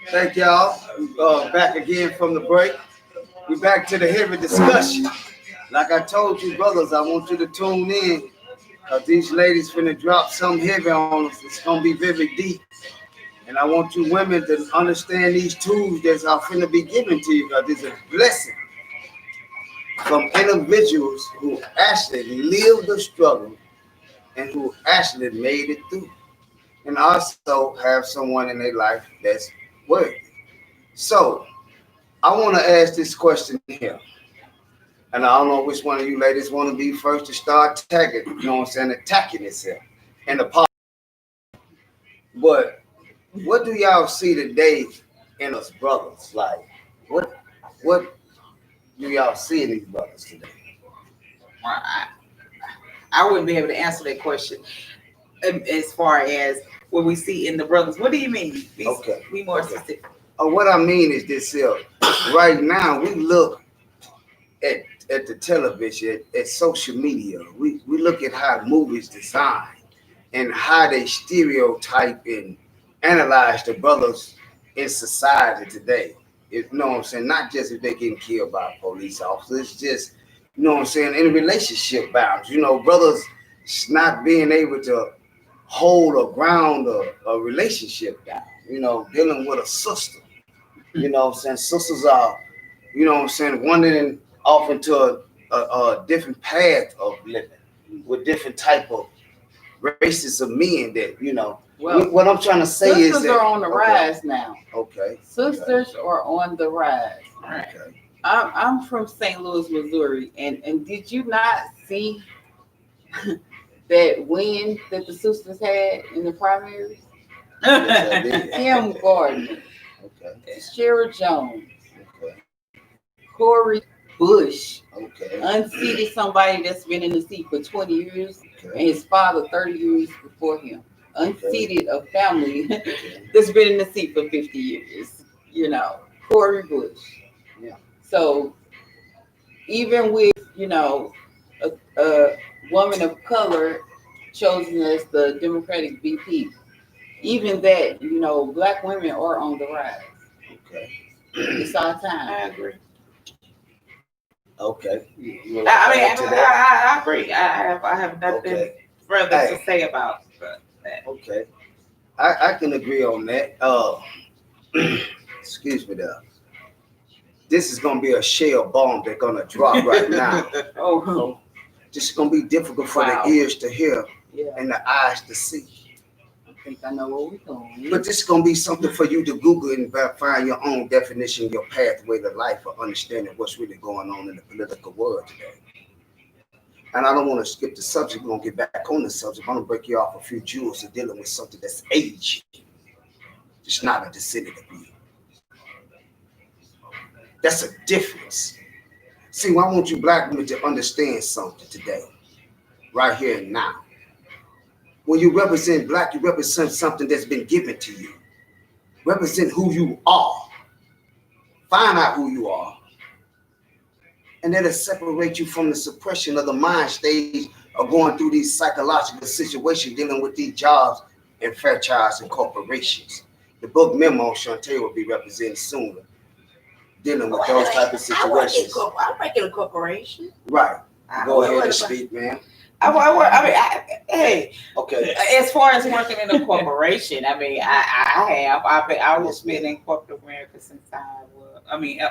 Thank y'all. Back again from the break. We back to the heavy discussion. Like I told you, brothers, I want you to tune in because these ladies finna drop something heavy on us. It's gonna be very deep. And I want you women to understand these tools that are finna be given to you because it's a blessing from individuals who actually lived the struggle and who actually made it through. And also have someone in their life that's worthy. So I want to ask this question here. And I don't know which one of you ladies want to be first to start tagging, you know what I'm saying, attacking itself. And the but what do y'all see today in us brothers? Like what do y'all see in these brothers today? Well, I wouldn't be able to answer that question as far as what we see in the brothers. What do you mean? Be more specific. What I mean is this here. Right now we look at the television, at social media. We look at how movies design and how they stereotype and analyze the brothers in society today. You know what I'm saying? Not just if they getting killed by police officers, it's just, you know what I'm saying, in relationship bounds. You know, brothers not being able to hold or ground a relationship down, you know, dealing with a sister. You know what I'm saying? Sisters are, you know what I'm saying, wandering off into a different path of living with different type of races of men that, you know. Well, what I'm trying to say is that sisters are on the rise now. Okay. Sisters are on the rise. Right. Okay. I'm from St. Louis, Missouri, and did you not see that win that the sisters had in the primaries? Yes, I did. Kim Gardner, Okay. Shara Jones, Okay. Corey Bush Okay. unseated somebody that's been in the seat for 20 years and Okay. his father 30 years before him. Unseated a family Okay. that's been in the seat for 50 years, you know, Corey Bush. Yeah. So even with, you know, a woman of color chosen as the Democratic VP, even that, you know, black women are on the rise. Okay. It's our I time. agree. Okay. I agree. I have nothing further to say about that. Okay. I can agree on that. Excuse me there. This is gonna be a shell bomb they're gonna drop right now. Oh, This is gonna be difficult for wow. the ears to hear Yeah, and the eyes to see. I think I know where we're going. But this is gonna be something for you to Google and find your own definition, your pathway to life, for understanding what's really going on in the political world today. And I don't want to skip the subject. We're gonna get back on the subject. I'm gonna break you off a few jewels of dealing with something that's aging. It's not a descendant of you. That's a difference. See, I want you black women to understand something today, right here and now. When you represent black, you represent something that's been given to you. Represent who you are. Find out who you are. And that'll separate you from the suppression of the mind stage of going through these psychological situations, dealing with these jobs and franchise and corporations. The book Memo, Shantae, will be represented sooner, dealing with those type of situations. I work in a corporation. Right. Go ahead and speak, man. Hey, Okay. as far as working in a corporation, I was been in corporate America since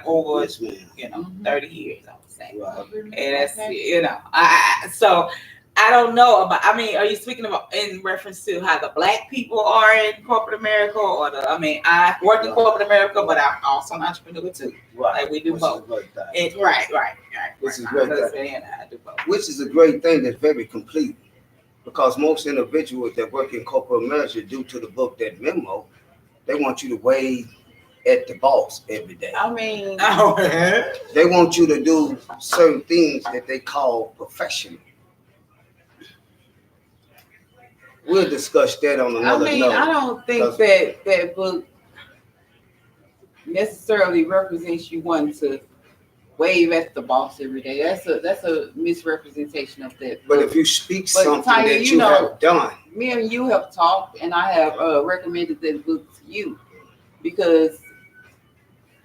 over 30 years, I would say. Right. And that's so I don't know about. Are you speaking about in reference to how the black people are in corporate America, or I work in corporate America, but I'm also an entrepreneur too. Right. Like we do both. Right. Which is a great thing. I do both. Which is a great thing that's very complete. Because most individuals that work in corporate America, due to the book That Memo, they want you to wave at the boss every day. They want you to do certain things that they call professional. We'll discuss that on another note. I don't think that book necessarily represents you wanting to wave at the boss every day. That's a misrepresentation of that. But if you speak but something Tanya, that you have done, me and you have talked, and I have recommended that book to you because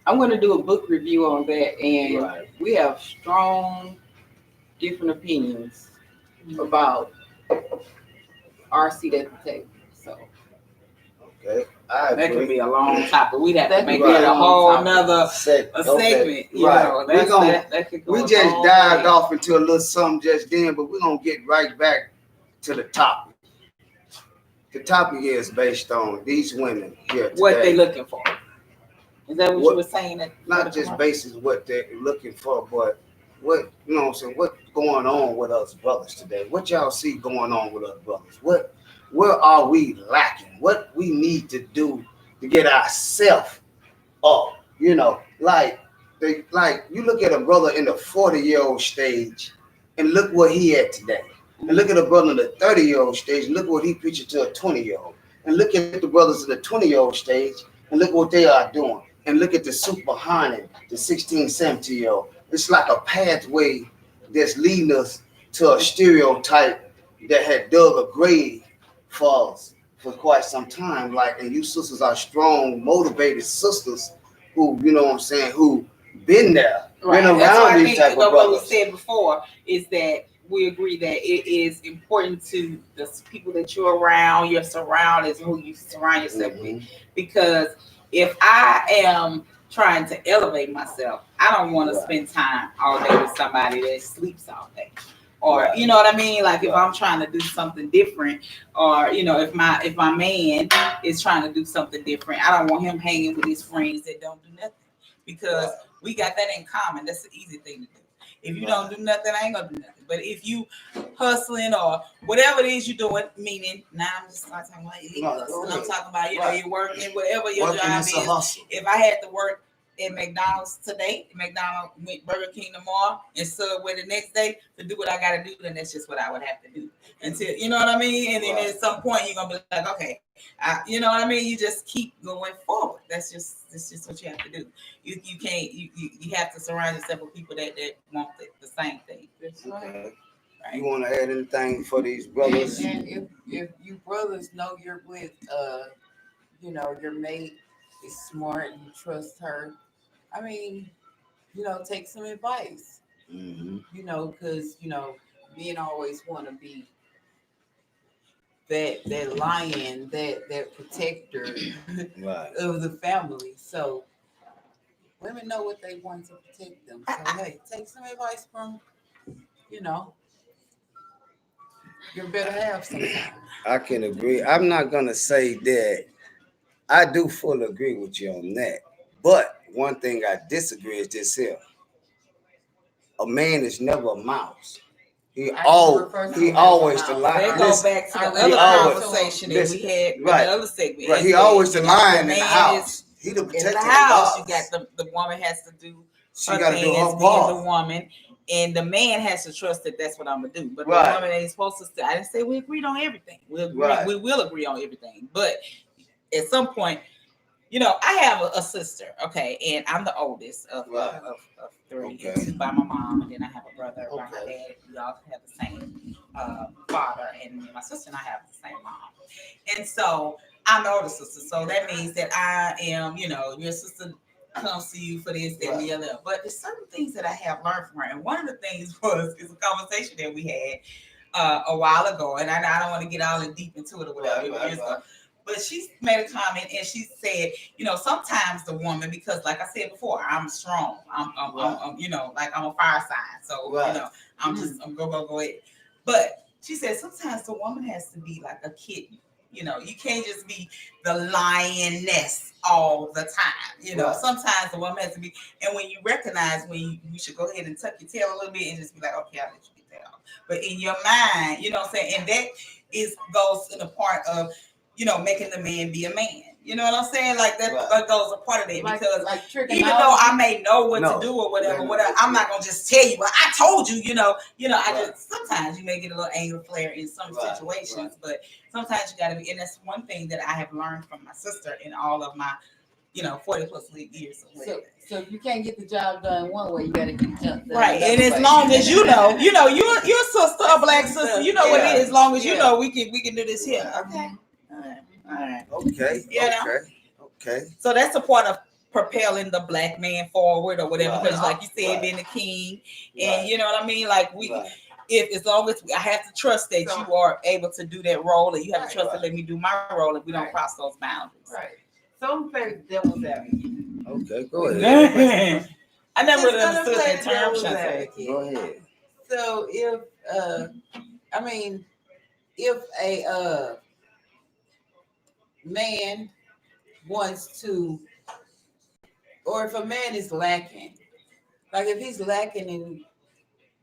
I'm going to do a book review on that, and we have strong, different opinions about our seat at the table. So, okay, that could be a long topic. We'd have to make that a whole nother segment. You know, that could go. We just dived off into a little something just then, but we're gonna get right back to the topic. The topic is based on these women here today. What they looking for. Is that what you were saying? Not just basis what they're looking for, but what, you know what I'm saying, what's going on with us brothers today? What y'all see going on with us brothers? Where are we lacking? What we need to do to get ourselves up? You know, like you look at a brother in the 40-year-old stage and look what he at today. And look at a brother in the 30-year-old stage and look what he preaching to a 20-year-old. And look at the brothers in the 20-year-old stage and look what they are doing. And look at the super behind it, the 16, 17-year-old. It's like a pathway that's leading us to a stereotype that had dug a grave for us for quite some time. Like, and you sisters are strong, motivated sisters who, you know what I'm saying, who been there, right. Been around these type of brothers. What we said before is that we agree that it is important to the people that you're around, your surroundings, who you surround yourself with. Because if I am trying to elevate myself, I don't want to spend time all day with somebody that sleeps all day. Or you know what I mean? Like if I'm trying to do something different, or you know, if my man is trying to do something different, I don't want him hanging with his friends that don't do nothing. Because we got that in common. That's the easy thing to do. If you don't do nothing, I ain't gonna do nothing. But if you hustling or whatever it is you're doing, meaning now I'm just not talking about you hustling. I'm talking about you're working, whatever your job is. If I had to work at McDonald's today, McDonald's, Burger King tomorrow, and Subway the next day to do what I gotta do, then that's just what I would have to do. Until you know what I mean? And then at some point you're gonna be like, okay, you know what I mean? You just keep going forward. That's just what you have to do. You can't you have to surround yourself with people that want the same thing. Okay. Right. You want to add anything for these brothers? And if you brothers know you're with you know, your mate is smart, you trust her. I mean, you know, take some advice. You know, because you know, men always want to be that lion, that protector of the family. So women know what they want to protect them. So hey, take some advice from, you know, your better half sometimes. I can agree. I'm not gonna say that I do fully agree with you on that. But one thing I disagree is this here. A man is never a mouse. He always the lion. They go back to the other conversation that we had in the other segment. Right. He always the lion in the house. He the protector in the house. You got the woman has to do she got to do her part. Being the woman, and the man has to trust that that's what I'm gonna do. But the woman ain't supposed to. I didn't say we agreed on everything. We will agree on everything. But at some point, you know, I have a sister, okay, and I'm the oldest of three, two by my mom, and then I have a brother by my dad. We all have the same father, and my sister and I have the same mom. And so I'm the older sister, so that means that I am, you know, your sister comes to you for this, that, and the other. But there's certain things that I have learned from her, and one of the things is a conversation that we had a while ago, and I don't want to get all in deep into it or whatever. But she made a comment and she said, you know, sometimes the woman, because like I said before, I'm strong. I'm you know, like I'm a fire sign. So, you know, I'm go ahead. But she said sometimes the woman has to be like a kitten. You know, you can't just be the lioness all the time. You know, sometimes the woman has to be, and when you recognize when you should go ahead and tuck your tail a little bit and just be like, okay, I'll let you get that off. But in your mind, you know what I'm saying? And that goes in the part of, you know, making the man be a man. You know what I'm saying? Like that goes a part of it, because even though I may know what to do or whatever, I'm not gonna just tell you. Well, I told you. You know. I just sometimes you may get a little anger flare in some situations, but sometimes you got to be. And that's one thing that I have learned from my sister in all of my 40 plus years. So if you can't get the job done one way, you got to get it done Right, and as way. long as you're a sister, a black sister, you know what it is. As long as you know we can do this here. Okay. All right. Okay. Okay. So that's a part of propelling the black man forward or whatever, because like you said, Right. being the king, and you know what I mean. Like we, Right. if as long as I have to trust that you are able to do that role, and you have to trust to let me do my role, and we don't cross those boundaries. Right. So I'm playing devil's advocate. Okay, go ahead. I never really Just gonna understood play that term. devil's Shante. advocate. Go ahead. So if a man wants to, or if a man is lacking, like if he's lacking in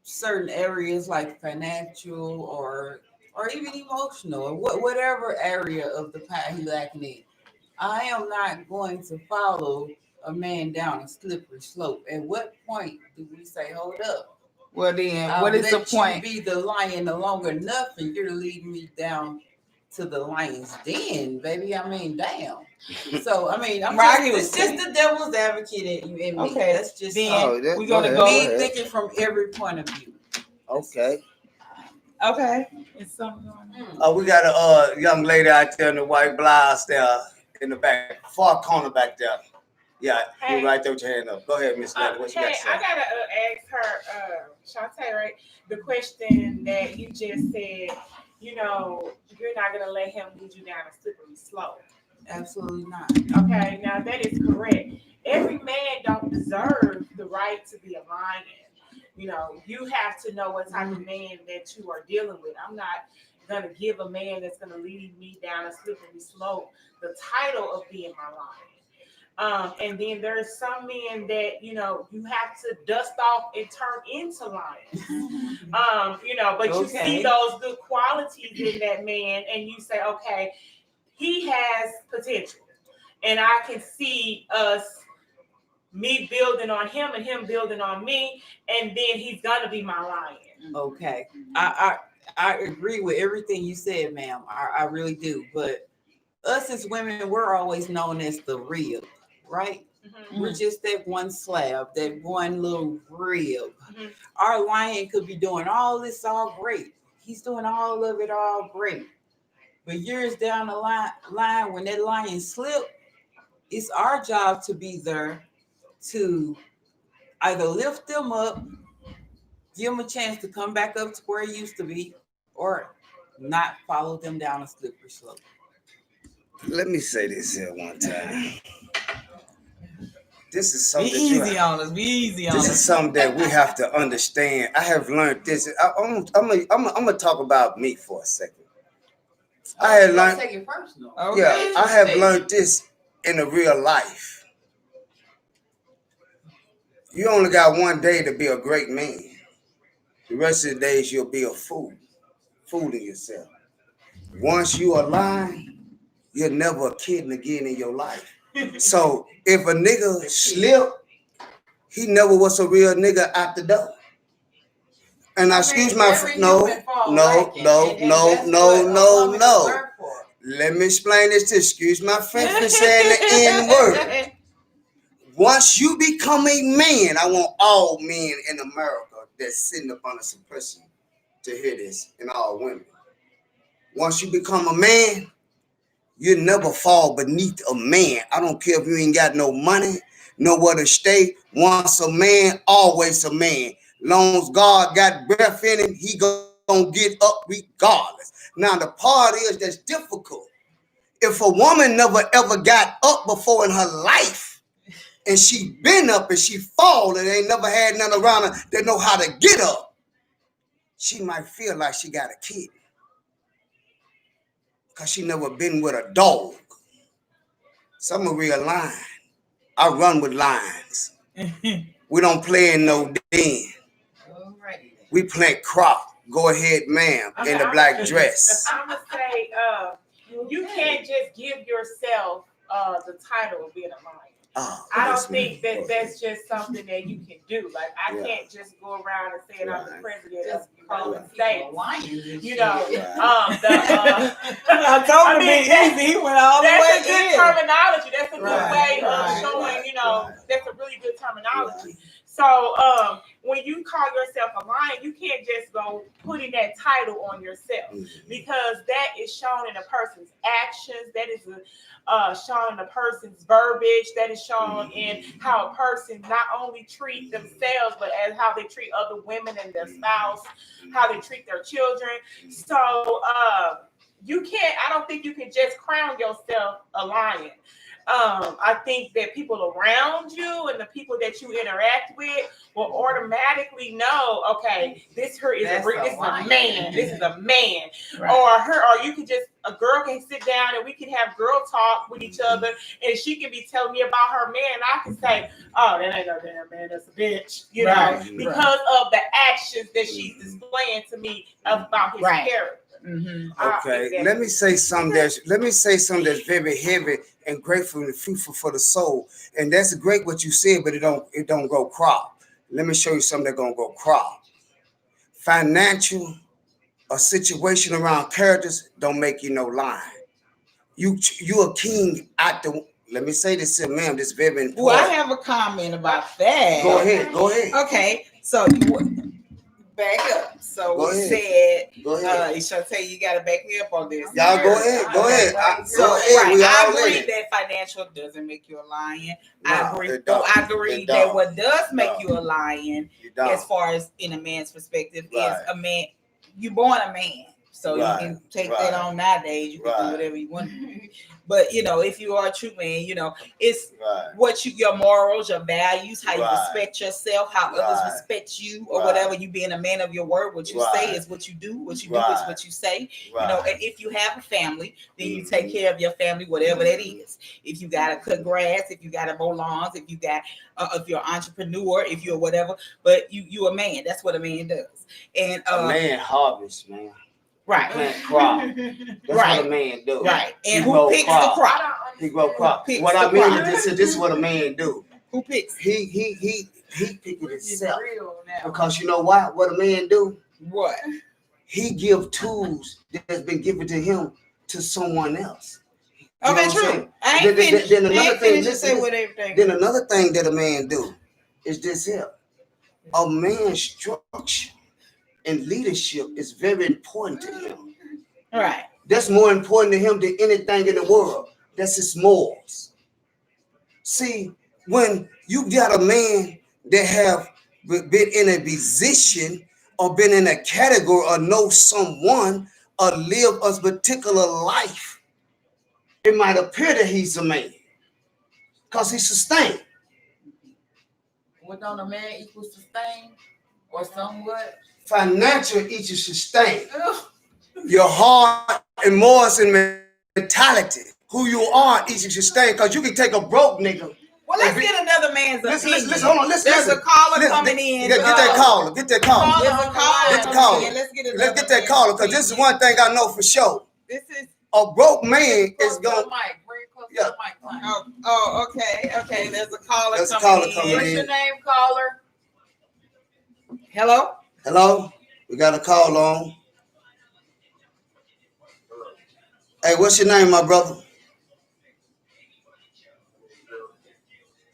certain areas like financial or even emotional or whatever area of the pie he lacking in, I am not going to follow a man down a slippery slope. At what point do we say, hold up? Well then, what is the point? You be the lion no longer enough, and you're leading me down to the lion's den, baby. I mean, damn. So I mean, it's just the devil's advocate in me. Okay, that's just we're gonna go thinking from every point of view. Okay. Okay. It's something going on. We got a young lady out there in the white blouse there in the back, far corner back there. Yeah, Hey. you right there with your hand up. Go ahead, Miss Lady. What you got to say? I gotta ask her, Shantae, right? The question that you just said. You're not gonna let him lead you down a slippery slope. Absolutely not. Okay, now that is correct. Every man don't deserve the right to be a lion. You have to know what type of man that you are dealing with. I'm not gonna give a man that's gonna lead me down a slippery slope the title of being my lion. And then there's some men that you have to dust off and turn into lions. But you see those good qualities in that man, and you say, okay, he has potential, and I can see me building on him and him building on me, and then he's gonna be my lion. Okay, I agree with everything you said, ma'am. I really do. But us as women, we're always known as the rib, right? Mm-hmm. We're just that one slab, that one little rib. Mm-hmm. Our lion could be doing all this all great. He's doing all of it all great. But years down the line, when that lion slipped, it's our job to be there to either lift them up, give them a chance to come back up to where he used to be, or not follow them down a slippery slope. Let me say this here one time. This is something. Be easy on us. This is something that we have to understand. I have learned this. I'm gonna talk about me for a second. I had learned. Take it personal. Okay. Yeah, I have learned this in the real life. You only got one day to be a great man. The rest of the days you'll be a fool, fooling yourself. Once you are lying, you're never kidding again in your life. So if a nigga slip, he never was a real nigga out the door. And excuse my no. Let me explain this to excuse my French for saying the N word. Once you become a man, I want all men in America that's sitting up on a suppression to hear this, and all women. Once you become a man, you never fall beneath a man. I don't care if you ain't got no money, nowhere to stay. Once a man, always a man. Long as God got breath in him, he gonna get up regardless. Now the part is that's difficult. If a woman never ever got up before in her life, and she been up and she fall and ain't never had none around her that know how to get up, she might feel like she got a kid. Because she never been with a dog. So I'm a real lion. I run with lions. We don't play in no den. We play crop. Go ahead, ma'am, in the black dress. I'm going to say, you can't just give yourself the title of being a lion. Oh, I yes, don't think ma'am. that that's just something that you can do. Like, I Yeah. can't just go around and say I'm the Right. president of Just the United calling States. people Hawaiians and You shit. know, Right. I told him I mean, to be easy. He went all the that's way a good in. terminology. That's a good Right, way of right, showing, you know, that's a really good terminology. Right. So when you call yourself a lion, you can't just go putting that title on yourself, because that is shown in a person's actions. That is shown in a person's verbiage. That is shown in how a person not only treat themselves, but as how they treat other women and their spouse, how they treat their children. So you can't. I don't think you can just crown yourself a lion. I think that people around you and the people that you interact with will automatically know, okay, this her is That's this is a lion. man. This is a man. Right. Or you could just, a girl can sit down and we can have girl talk with each other, and she can be telling me about her man, and I can say, oh, that ain't no damn man, that's a bitch, you Right, know, because of the actions that she's displaying to me about his Right. character. Okay, Exactly. let me say something that's very heavy and grateful and fruitful for the soul. And that's great what you said, but it don't go crop. Let me show you something that's gonna go crop. Financial or situation around characters don't make you no lion. You a king out the. Let me say this to ma'am. This is very important. Well, I have a comment about that. Go ahead. Go ahead. Okay, so you back up. So Go we ahead. said, Go ahead. Shantae, you got to back me up on this. Y'all go ahead. Go ahead. So Go ahead. We I all agree in it. that financial doesn't make you a lion. No, I agree. it Though don't. I agree It that don't. what does make No. you a lion, You don't. as far as in a man's perspective, Right. is a man. You born a man, so Right. you can take Right. that on nowadays. You can Right. do whatever you want. But you know, if you are a true man, you know it's Right. what your morals, your values, how you Right. respect yourself, how others Right. respect you, or Right. whatever. You being a man of your word, what you say Right. is what you do. What you do Right. is what you say. Right. You know, and if you have a family, then you take care of your family, whatever that is. If you gotta cut grass, if you gotta mow lawns, if you got, if you're an entrepreneur, if you're whatever, but you a man. That's what a man does. And a man harvest, man. right, Plant crop. That's right, what a man do. right. And He who grow picks crop. the crop? He grow crop. Picks What the I mean crop. is this is what a man do. Who picks? He pick it himself. Real now. Because you know why? What a man do? What? He give tools that's been given to him to someone else. You know Okay, what I'm true. saying? I ain't finished. Then I another ain't thing, finished to listen, say what everything. then another thing that a man do is this here. A man's structure and leadership is very important to him. Right. That's more important to him than anything in the world. That's his morals. See, when you got a man that have been in a position or been in a category or know someone or live a particular life, it might appear that he's a man because he's sustained. What don't a man equal sustain or somewhat? Financial equals sustain. Your heart and morals and mentality, who you are, equals sustain. Because you can take a broke nigga. Well, let's get another man's opinion. Listen, hold on, listen. There's a caller coming in. Get that caller. Get that caller. There's a caller. Get the caller. Let's get that caller because this is one thing I know for sure. This is a broke man is going. Yeah. Oh, okay. Okay. There's a caller There's a coming caller in. What's your name, caller? Hello. Hello. We got a call on. Hey, what's your name, my brother?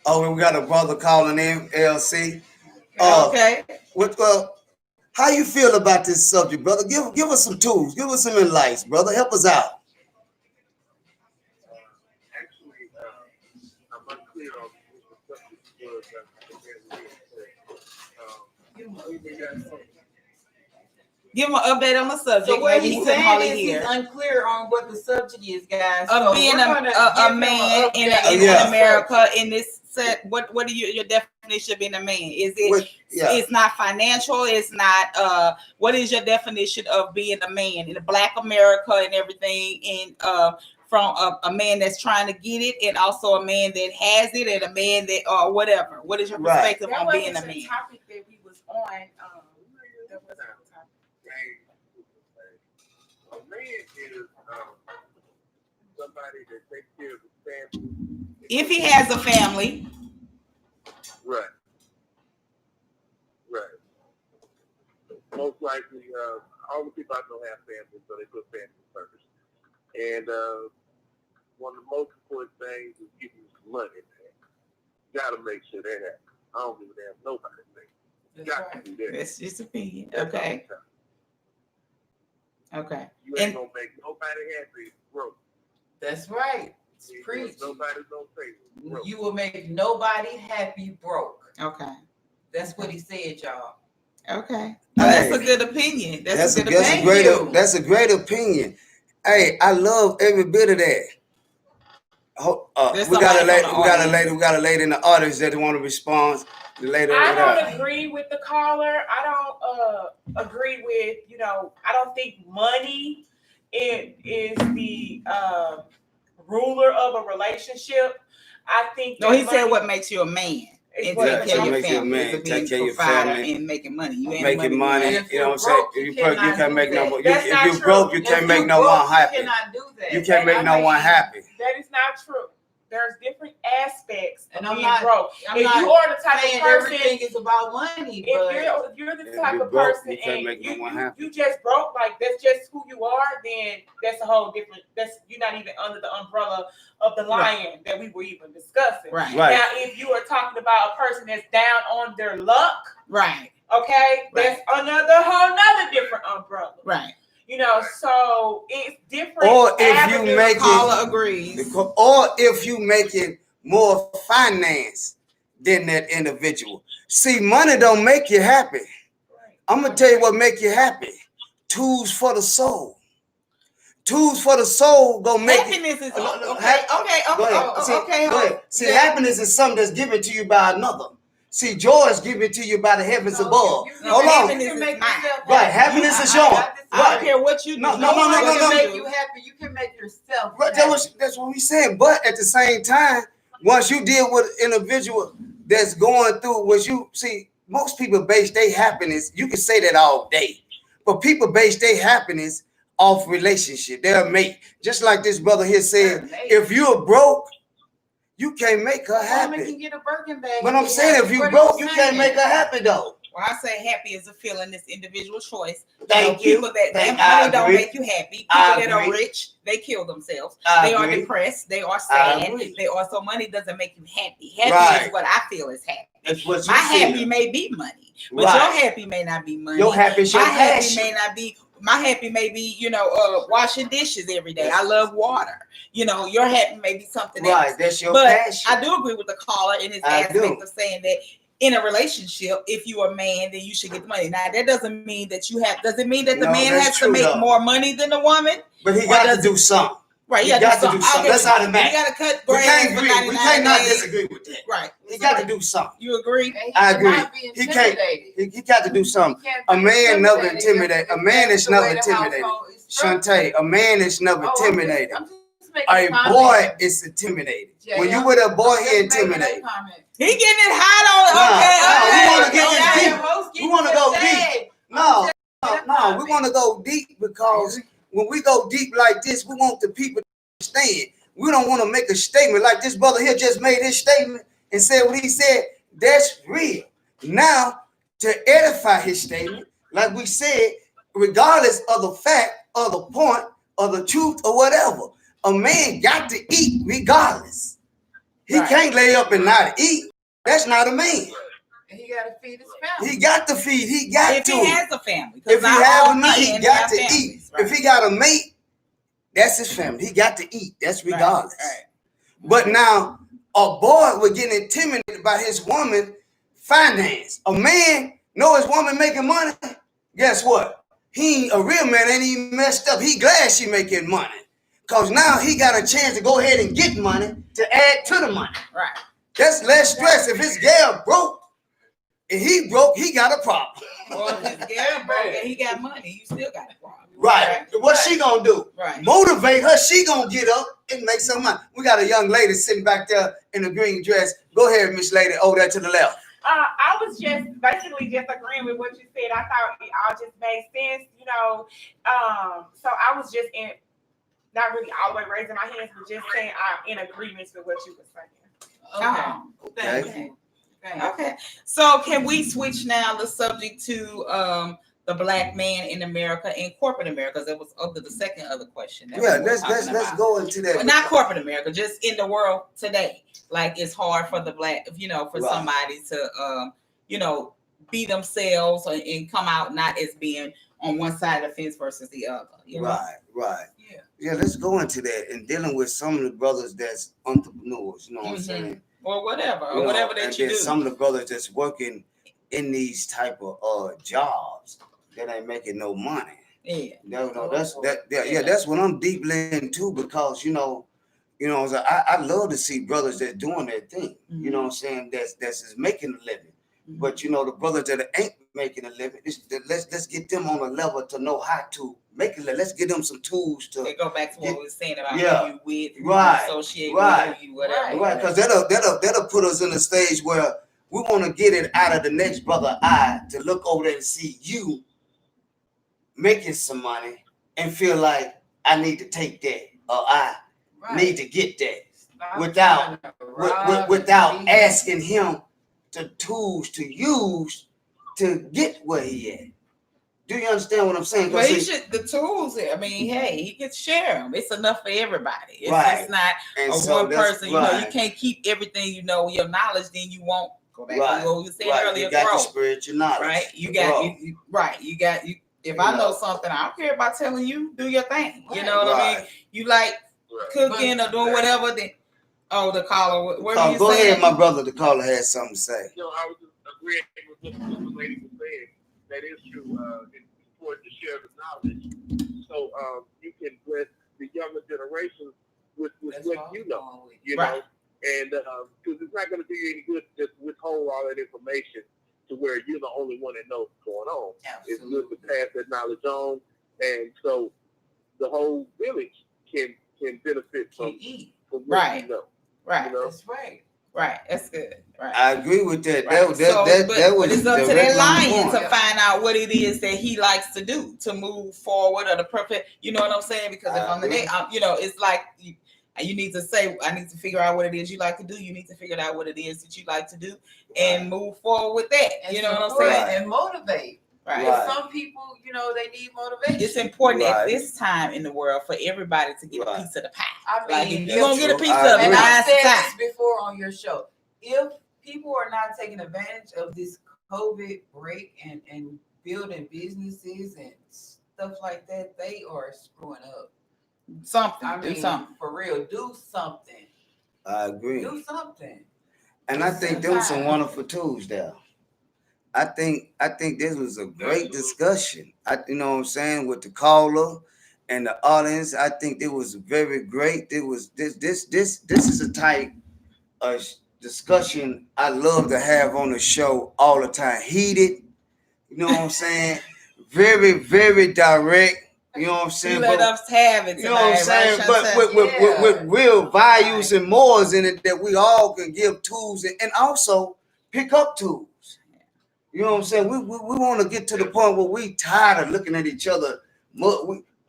Oh, we got a brother calling in, LC. Okay. How you feel about this subject, brother? Give us some tools. Give us some insights, brother. Help us out. Actually, I'm unclear on what the subject was. Give him an update on the subject. So what Maybe he he's couldn't saying hardly is hear. he's unclear on what the subject is, guys. Of So being we're gonna a give man him in an update. Yeah. America in this set. What are your definition of being a man? Is it? It's not financial. It's not. What is your definition of being a man in a Black America and everything? And from a man that's trying to get it, and also a man that has it, and a man that or whatever. What is your perspective on being a man? The topic that we was on. That was our topic. A man is somebody that takes care of his family. If he has a family. Right. Right. Most likely, all the people I know have families, so they put family first. And one of the most important things is getting some money, man. You gotta make sure that happens. I don't give a damn nobody thing. You got to do that. That's just opinion. That's Okay. all the time. Okay. You ain't gonna make nobody happy if you're broke. That's right. Preach. Nobody's gonna say broke. You will make nobody happy broke. Okay. That's what he said, y'all. Okay. Well, that's a good opinion. That's a good opinion. That's a great opinion. Hey, I love every bit of that. We got a lady in the audience that want to respond. The lady I don't agree with the caller. I don't agree with, I don't think money is the ruler of a relationship. I think no, he said what makes you a man. And take care of your family. Take care of your family and making money. You ain't making money. If you know what I'm saying? If you can't make no money. If you're true. broke, you can't make no one happy. You cannot do that. You can't make no one happy. That is not true. There's different aspects of being not broke. I'm if not you are the type of person, everything is about money. if you're the type of broke, person you can't and make no one happy. you just broke, like that's just who you are, then that's a whole different. You're not even under the umbrella of the lion that we were even discussing. Right. Now, if you are talking about a person that's down on their luck, right. Okay, that's another whole different umbrella. Right. So it's different. Or if you make caller agrees. Or if you making more finance than that individual. See, money don't make you happy. Right. I'm gonna tell you what make you happy. Tools for the soul. Tools for the soul gonna make happiness it. Is okay. Go ahead. See, happiness is something that's given to you by another. See, joy is given to you by the heavens above. Hold on. Happiness is mine. Right, happiness is yours. I don't care what you do. No. Make you happy. You can make yourself. Right, that's what we saying. But at the same time, once you deal with an individual that's going through what you see, most people base their happiness. You can say that all day, but people base their happiness off relationship. They're a mate. Just like this brother here said, if you're broke, you can't make her happy. Can get a Birkin bag. But I'm saying, if you broke, you can't make her happy though. Well, I say happy is a feeling, this individual choice. Thank you. People that money don't make you happy. People that are rich, they kill themselves. They are depressed. They are sad. They also money doesn't make you happy. Happy is what I feel is happy. That's what my happy may be money, but your happy may not be money. Your happy is your passion. Happy may not be. My happy may be, washing dishes every day. I love water. Your happy may be something else. Right, that's your passion. I do agree with the caller in his aspect of saying that in a relationship, if you're a man, then you should get the money. Now, that doesn't mean that does it mean that the man has to make more money than the woman? But he got to do something. Right, he got to do something. That's how the man. You got to cut grass for 99 We cannot disagree with that. Right. He got to do something. You agree? I agree. He can't. He got to do something. A man never intimidated. A man is never intimidated. Shantae, a man is never intimidated. A boy is intimidated. When you with a boy, he intimidated. He getting it hot on. We want to go deep. No. We want to go deep because when we go deep like this, we want the people to understand. We don't want to make a statement like this brother here just made his statement and said what he said. That's real. Now, to edify his statement, like we said, regardless of the fact, or the point, or the truth, or whatever, a man got to eat regardless. He can't lay up and not eat. That's not a man. And he got to feed his family. He got to feed. He got to. If he has a family. If he has a mate, he got to families, eat. Right. If he got a mate, that's his family. He got to eat. That's regardless. Right. But now, a boy would get intimidated by his woman finance. A man know his woman making money. Guess what? He ain't a real man. Ain't even messed up. He glad she making money. Because now he got a chance to go ahead and get money to add to the money. Right. That's less stress. If his gal broke, and he broke, he got a problem. Well, if his gal broke and he got money, you still got a problem. Right. What she gonna do? Right. Motivate her. She gonna get up and make some money. We got a young lady sitting back there in a green dress. Go ahead, Miss Lady, over there to the left. I was just basically just agreeing with what you said. I thought it all just made sense, So I was just not really all the way raising my hands, but just saying I'm in agreement with what you were saying. Okay. Okay. Okay. So can we switch now the subject to the black man in America and corporate America? Because it was the second other question. Yeah, let's go into that. Well, not corporate America, just in the world today. Like it's hard for the black, for somebody to be themselves and come out not as being on one side of the fence versus the other. Right. Yeah, let's go into that and dealing with some of the brothers that's entrepreneurs, you know what I'm saying? Or whatever, that you do. Some of the brothers that's working in these type of jobs that ain't making no money. Yeah. No, that's what I'm deeply into because I love to see brothers that's doing their thing. You know what I'm saying? That's just making a living. But the brothers that ain't making a living, let's get them on a level to know how to make it. Let's give them some tools to. They go back to what we were saying about who you with, who you associate with, who you whatever. Right, because that'll put us in a stage where we want to get it out of the next brother eye to look over there and see you making some money and feel like I need to take that or I need to get that without asking him the tools to use to get where he at. Do you understand what I'm saying? Well, the tools. I mean, hey, he can share them. It's enough for everybody. It's just not one person. You can't keep everything. Your knowledge. Then you won't go back to what we said earlier. You got the spiritual knowledge, right? You got. If I know something, I don't care about telling you. Do your thing. You know what I mean? You like cooking or doing whatever. Then the caller. Go ahead, my brother. The caller has something to say. I was just agreeing with what the lady was saying. That is true. It's important to share the knowledge, so you can bless the younger generation with what you know. And because it's not going to do you any good to just withhold all that information to where you're the only one that knows what's going on. Absolutely. It's good to pass that knowledge on, and so the whole village can benefit from what you know. Right. That's right. Right, that's good. Right, I agree with that. Right. That was it's up to that lion to find out what it is that he likes to do to move forward or the perfect. You know what I'm saying? Because if I'm the day, it's like you need to say, I need to figure out what it is you like to do. You need to figure out what it is that you like to do and move forward with that. And you know what I'm saying? And motivate. Right. Some people, they need motivation. It's important at this time in the world for everybody to get a piece of the pie. I mean, you're gonna get a piece of the and pie. I said this before on your show. If people are not taking advantage of this COVID break and building businesses and stuff like that, they are screwing up. Do something for real. Do something. I agree. Do something. And I think there was some wonderful tools there. I think this was a great discussion. You know what I'm saying, with the caller and the audience. I think it was very great. It was this is a type of discussion I love to have on the show all the time. Heated, you know what I'm saying? Very, very direct. You know what I'm saying? You let us have it. You know what I'm saying? But with real values and mores in it that we all can give tools and also pick up tools. You know what I'm saying? We want to get to the point where we tired of looking at each other.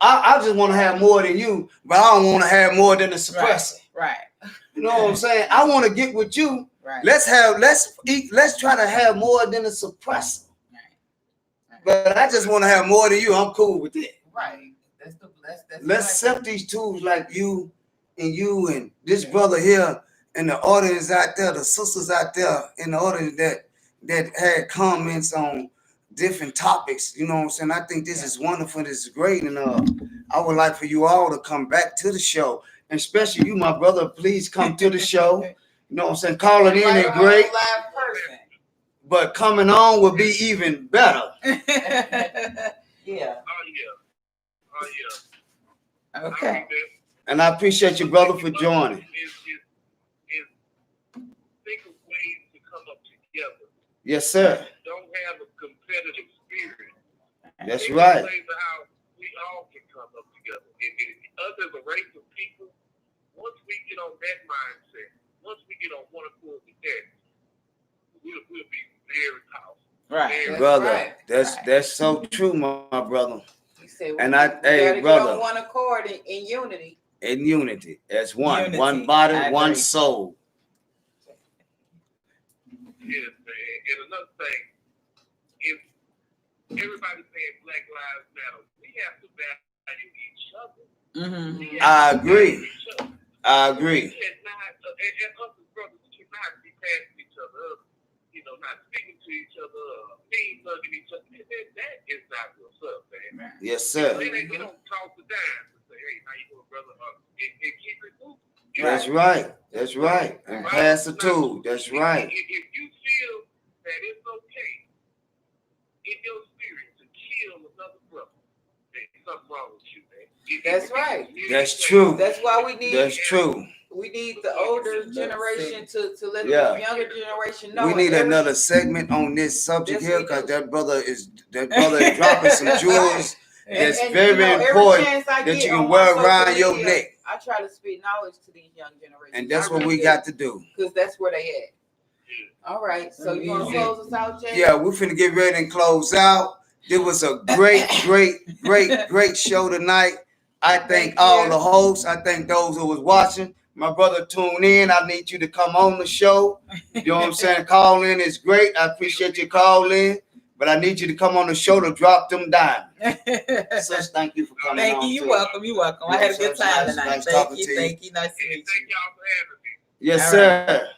I just want to have more than you, but I don't want to have more than the suppressor. Right. You know what I'm saying? I want to get with you. Right. Let's try to have more than the suppressor. Right. But I just want to have more than you. I'm cool with it. Right. Let's accept these tools like you and this brother here and the audience out there, the sisters out there in the audience that had comments on different topics. You know what I'm saying? I think this is wonderful. This is great. And I would like for you all to come back to the show. And especially you, my brother, please come to the show. You know what I'm saying? Calling in is great. Live person. But coming on will be even better. Yeah. Oh yeah. Okay. And I appreciate you, brother, for joining. Is think of ways to come up together. Yes, sir. Don't have a competitive spirit. That's right. Ways of how we all can come up together. Us as a race of people, once we get on that mindset, once we get on one accord with that, we'll be very powerful. Right. Brother, that's so true, my brother. say, we And gotta hey, get brother, on one accord in unity. in unity, as one, Unity. one body, I one agree. soul. Yes, man. And another thing, if everybody's saying Black Lives Matter, we have to value each other. Mm-hmm. We I have to agree. value each other. I We agree. cannot, and us as brothers, we cannot be passing each other up, not speaking to each other, mean mugging each other. That is not what's up, man. Yes, sir. We don't talk to dime and say, hey, how you doing, brother? And keep it moving. That's right. That's right. And pass the tool. That's right. If you feel that it's okay in your spirit to kill another brother, then something wrong with you, man. That's right. That's true. That's why we need That's true. we need the older generation to let Yeah. the younger generation know. We need And another segment on this subject Yes, here we because do. that brother is dropping some jewels that's and, very every important chance I that get you can on wear my around social your media, neck. I try to speak knowledge to these young generations. And that's what we got to do. Because that's where they at. All right. So you want to close us out, Jay? Yeah, we're finna get ready and close out. It was a great show tonight. I thank all the hosts. I thank those who was watching. My brother, tune in. I need you to come on the show. You know what I'm saying? Call in is great. I appreciate your call in. But I need you to come on the show to drop them diamonds. Sis, thank you for coming Thank on. you. You're too. welcome. You're welcome. I had a good time tonight. Nice Thank talking you. to you. Thank you. Nice to meet you. Thank y'all for having me. Yes, All right. sir.